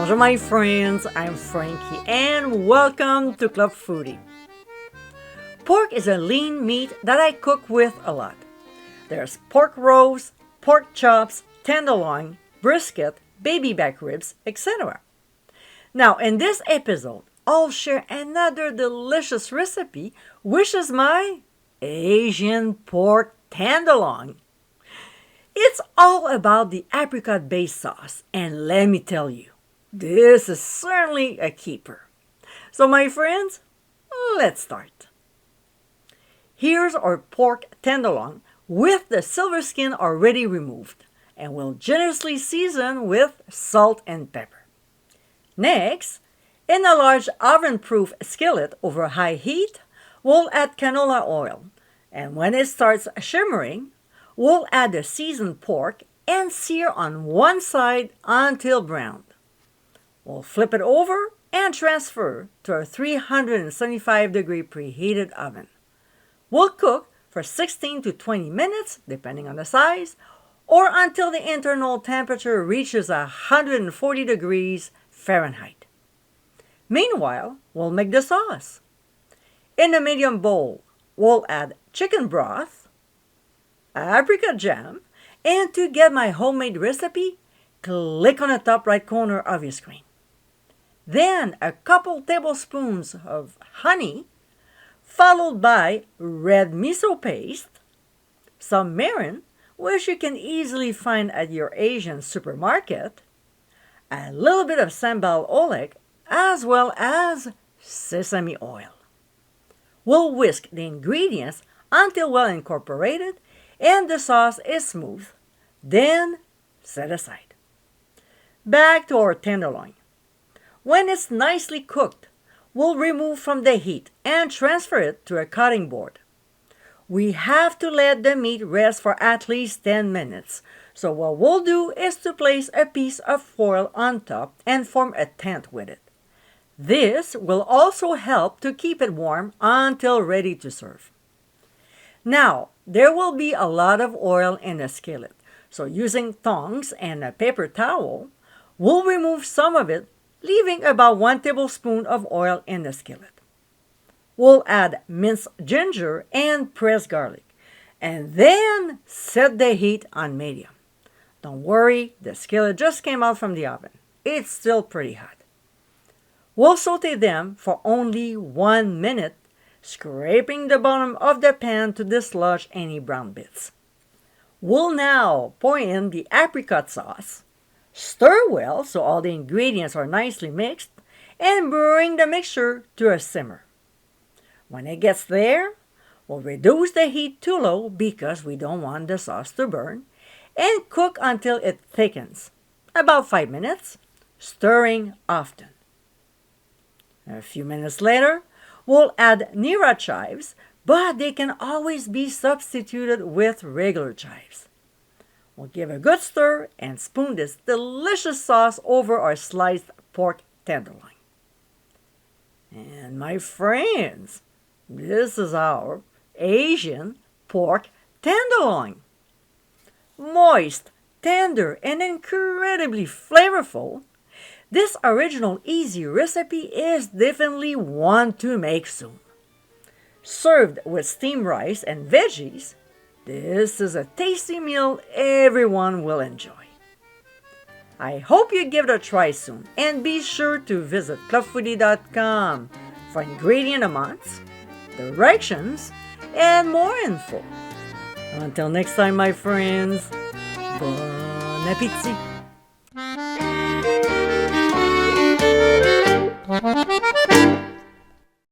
Bonjour my friends, I'm Frankie and welcome to Club Foodie. Pork is a lean meat that I cook with a lot. There's pork roast, pork chops, tenderloin, brisket, baby back ribs, etc. Now in this episode, I'll share another delicious recipe, which is my Asian Pork Tenderloin. It's all about the apricot-based sauce, and let me tell you, this is certainly a keeper. So my friends, let's start. Here's our pork tenderloin with the silver skin already removed, and we'll generously season with salt and pepper. Next, in a large oven-proof skillet over high heat, we'll add canola oil, and when it starts shimmering, we'll add the seasoned pork and sear on one side until browned. We'll flip it over and transfer to a 375-degree preheated oven. We'll cook for 16 to 20 minutes, depending on the size, or until the internal temperature reaches 140 degrees Fahrenheit. Meanwhile, we'll make the sauce. In a medium bowl, we'll add chicken broth, apricot jam, and to get my homemade recipe, click on the top right corner of your screen. Then a couple tablespoons of honey, followed by red miso paste, some mirin, which you can easily find at your Asian supermarket, a little bit of sambal oelek, as well as sesame oil. We'll whisk the ingredients until well incorporated and the sauce is smooth. Then set aside. Back to our tenderloin. When it's nicely cooked, we'll remove from the heat and transfer it to a cutting board. We have to let the meat rest for at least 10 minutes. So what we'll do is to place a piece of foil on top and form a tent with it. This will also help to keep it warm until ready to serve. Now, there will be a lot of oil in the skillet. So using tongs and a paper towel, we'll remove some of it, leaving about 1 tablespoon of oil in the skillet. We'll add minced ginger and pressed garlic, and then set the heat on medium. Don't worry, the skillet just came out from the oven. It's still pretty hot. We'll saute them for only 1 minute, scraping the bottom of the pan to dislodge any brown bits. We'll now pour in the apricot sauce, stir well so all the ingredients are nicely mixed, and bring the mixture to a simmer. When it gets there, we'll reduce the heat to low because we don't want the sauce to burn, and cook until it thickens, about 5 minutes, stirring often. A few minutes later, we'll add nira chives, but they can always be substituted with regular chives. We'll give a good stir and spoon this delicious sauce over our sliced pork tenderloin. And my friends, this is our Asian pork tenderloin. Moist, tender, and incredibly flavorful, this original easy recipe is definitely one to make soon. Served with steamed rice and veggies, this is a tasty meal everyone will enjoy. I hope you give it a try soon, and be sure to visit clubfoodie.com for ingredient amounts, directions, and more info. Until next time, my friends, bon appétit!